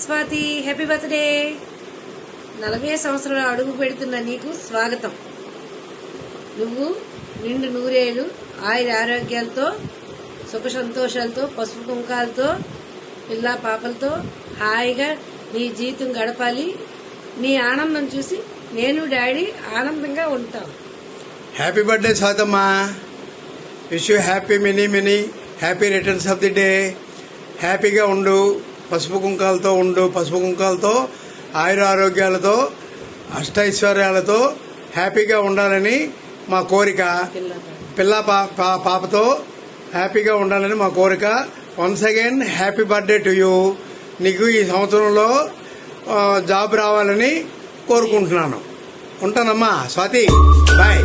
Swathi, happy birthday. 40 సంవత్సరాలు అడుగు పెడుతున్న నీకు స్వాగతం. నువ్వు నిండు నూరేళ్ళు ఆయుర ఆరోగ్యాలతో సుఖ సంతోషాలతో పసుపు కుంకాలతో పిల్ల పాపలతో హాయిగా నీ జీవితం గడపాలి. నీ ఆనందం చూసి నేను డాడీ ఆనందంగా ఉంటాం. హ్యాపీ బర్త్డే స్వాతమ్మా. Wish you happy many happy returns of the day. హ్యాపీగా ఉండు, పసుపు కుంకాలతో ఉండు. పసుపు కుంకాలతో ఆయుర ఆరోగ్యాలతో అష్టైశ్వర్యాలతో హ్యాపీగా ఉండాలని మా కోరిక. పిల్ల పాపతో హ్యాపీగా ఉండాలని మా కోరిక. Once again happy birthday to you. నీకు ఈ సంవత్సరంలో జాబ్ రావాలని కోరుకుంటున్నాను. ఉంటానమ్మా Swati, bye.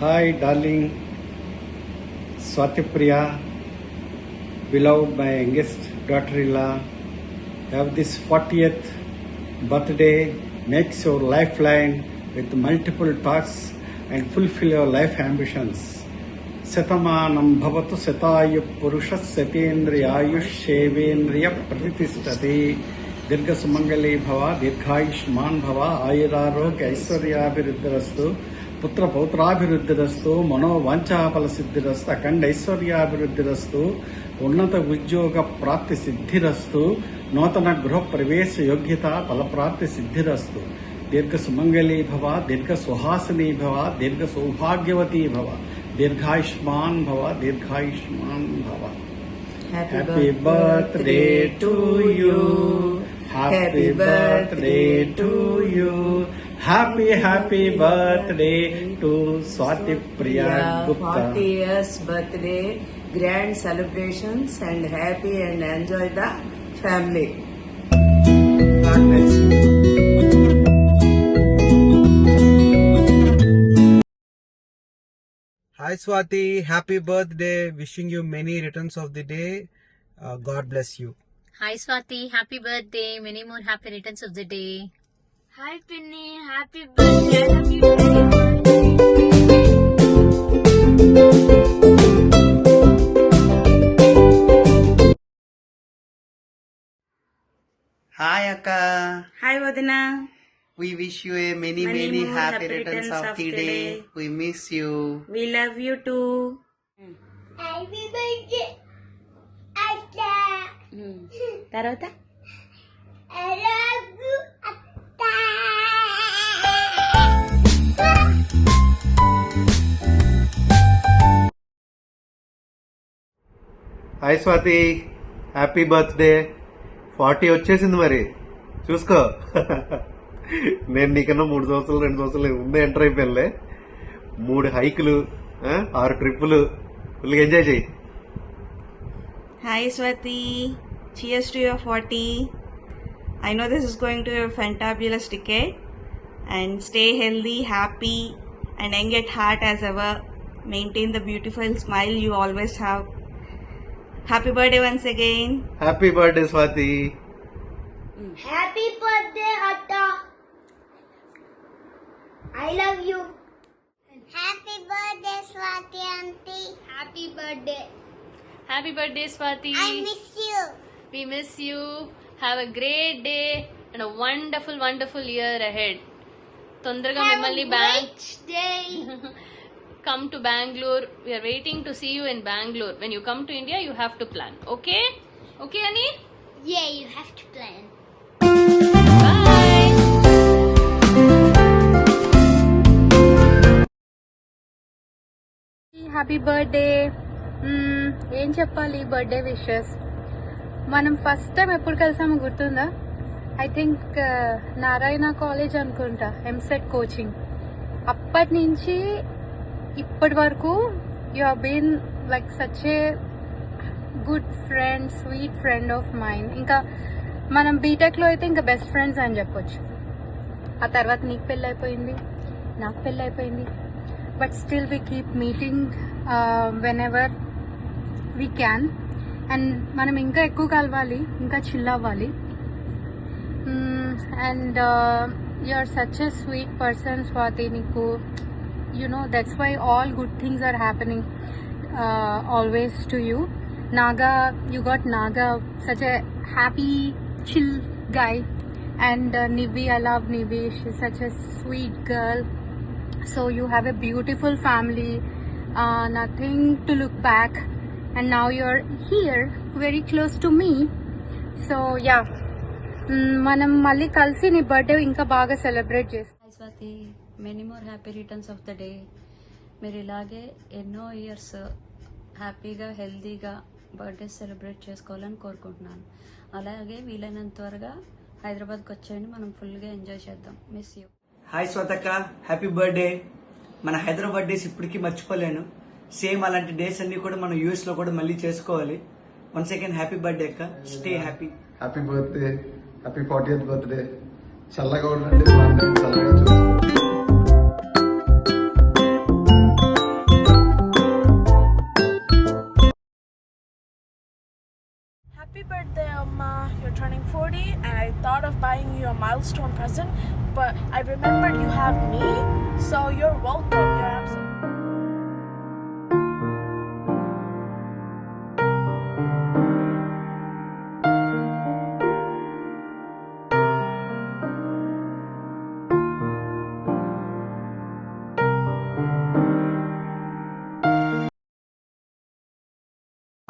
Hi darling Swati Priya, beloved my youngest daughter-in-law, have this 40th birthday makes your lifeline with multiple tasks and fulfill your life ambitions. Satamanam bhavatu satayu purushas satendriyayush shevendriya pratitistati. Dirgha sumangali bhava dirghayushman bhava ayurarogya aishwaryabhiruddhirastu పుత్ర పౌత్రాభివృద్ధిరస్తు మనోవాంఛాఫల సిద్ధిరస్తు అఖండ ఐశ్వర్యాభివృద్ధిరస్తు ఉన్నత ఉద్యోగ ప్రాప్తి సిద్ధిరస్తు నూతన గృహ ప్రవేశ యోగ్యత ఫలప్రాప్తి సిద్ధిరస్తు. దీర్ఘ సుమంగళీ భవ, దీర్ఘ సుహాసినీ భవ, దీర్ఘ సౌభాగ్యవతీ భవ, దీర్ఘాయుష్మాన్ భవ, దీర్ఘాయుష్మాన్ భవ. Happy birthday to you, happy birthday to you. Happy birthday to Swati Priya Gupta. 40 years birthday, grand celebrations and happy and enjoy the family. God bless you. Hi Swati, happy birthday. Wishing you many returns of the day. God bless you. Hi Swati, happy birthday. Many more happy returns of the day. Hi Penny, happy birthday. I love you. Hi Akka. Hi Vadina. We wish you a many happy returns of the day. We miss you. We love you too. Happy birthday. Akka. తర్వాత I love you, Akka. Hi Swathi, happy birthday. 40 వచ్చేసింది మరి చూసుకో. నేను నీకన్నా 3 సంవత్సరాలు 2 సంవత్సరాలు ముందే enter అయిపోయానులే. 3 హైకులు, 6 ట్రిప్పులు, ఫుల్గా ఎంజాయ్ చేయి. Hi Swati, cheers to your 40. I know this is going to be a fantabulous decade, and stay healthy, happy and young at heart as ever. Maintain the beautiful smile you always have. Happy birthday once again. Happy birthday Swathi. Happy birthday, Atta. I love you. Happy birthday, Swati auntie. Happy birthday. Happy birthday Swati. I miss you. We miss you. Have a great day and a wonderful year ahead. తొందరగా మిమ్మల్ని Great day. come to Bangalore. We are waiting to see you in Bangalore. When you come to India, you have to plan. Okay? Okay, Ani? Yeah, you have to plan. Bye. Happy birthday. ఏం చెప్పాలి birthday wishes. మనం first time ఎప్పుడు కలిసామో గుర్తుందా? I think Narayana college అనుకుంటా, EAMCET coaching. అప్పటి నుంచి ఇప్పటి వరకు you have been like such a good friend, sweet friend of mind. ఇంకా మనం బీటెక్లో అయితే ఇంకా బెస్ట్ ఫ్రెండ్స్ అని చెప్పొచ్చు. ఆ తర్వాత నీకు పెళ్ళి అయిపోయింది, నాకు పెళ్ళి అయిపోయింది. But still we keep meeting whenever we can. And మనం ఇంకా ఎక్కువ కలవాలి, ఇంకా చిల్ అవ్వాలి. And you are such a sweet person Swathi. నీకు that's why all good things are happening always to you. Naga, you got Naga, such a happy, chill guy. And Nivi, I love Nivi, she's such a sweet girl. So you have a beautiful family, nothing to look back, and now you're here very close to me. So yeah, మనం మళ్ళీ కలిసి నీ birthday ఇంకా బాగా celebrate చేస్తాం. Hi Swathi, many more happy returns of the day. మీరు ఇలాగే ఎన్నో ఇయర్స్ హ్యాపీగా హెల్తీగా బర్త్డే సెలబ్రేట్ చేసుకోవాలని కోరుకుంటున్నాను. అలాగే వీలైనంత త్వరగా హైదరాబాద్కి వచ్చేయండి, మనం ఫుల్గా ఎంజాయ్ చేద్దాం. Miss you. హాయ్ స్వతక్క, హ్యాపీ బర్త్డే. మన హైదరాబాద్ డేస్ ఇప్పటికీ మర్చిపోలేను. సేమ్ అలాంటి డేస్ అన్ని కూడా మనం యూఎస్ లో కూడా మళ్ళీ చేసుకోవాలి. వన్స్ అగైన్ హ్యాపీ బర్త్డే అక్క, stay happy. Happy birthday, happy 40th birthday. చల్లగా ఉండండి, మా అందరిని చల్లగా చూసుకోండి. Happy birthday, Amma. You're turning 40 and I thought of buying you a milestone present, but I remembered you have me, so you're welcome. You're absolutely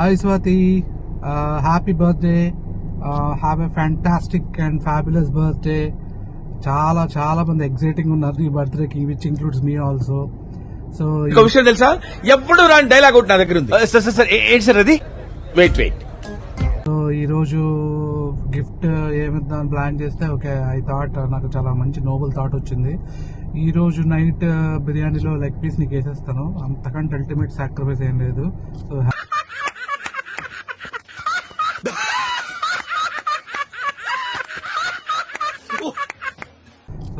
Hi Swati, happy birthday. Have a fantastic and fabulous birthday. చాలా మంది exciting ఉన్నారు ఈ బర్త్డేకి, which includes me also. So ఒక విషయం తెలుసా, ఎప్పుడు రాని డైలాగ్ ఒకటి నా దగ్గర ఉంది. సార్ ఏంటి సార్ అది? వెయిట్. సో ఈ రోజు గిఫ్ట్ ఏమిద్దామని ప్లాన్ చేస్తే ఓకే, ఐ థాట్ నాకు చాలా మంచి నోబుల్ థాట్ వచ్చింది. ఈ రోజు నైట్ బిర్యానీలో లెగ్ పీస్ నీకు వేసేస్తాను, అంతకంటే అల్టిమేట్ సాక్రిఫైస్ ఏం లేదు.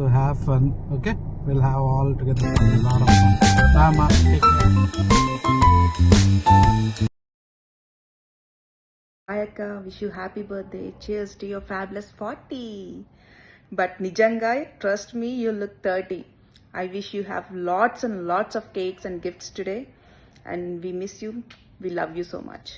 So have fun, okay? We'll have all together a lot of fun. Bye, Ma. Take care. Hi Akka, wish you happy birthday. Cheers to your fabulous 40. But Nijanga, trust me, you look 30. I wish you have lots and lots of cakes and gifts today. And we miss you. We love you so much.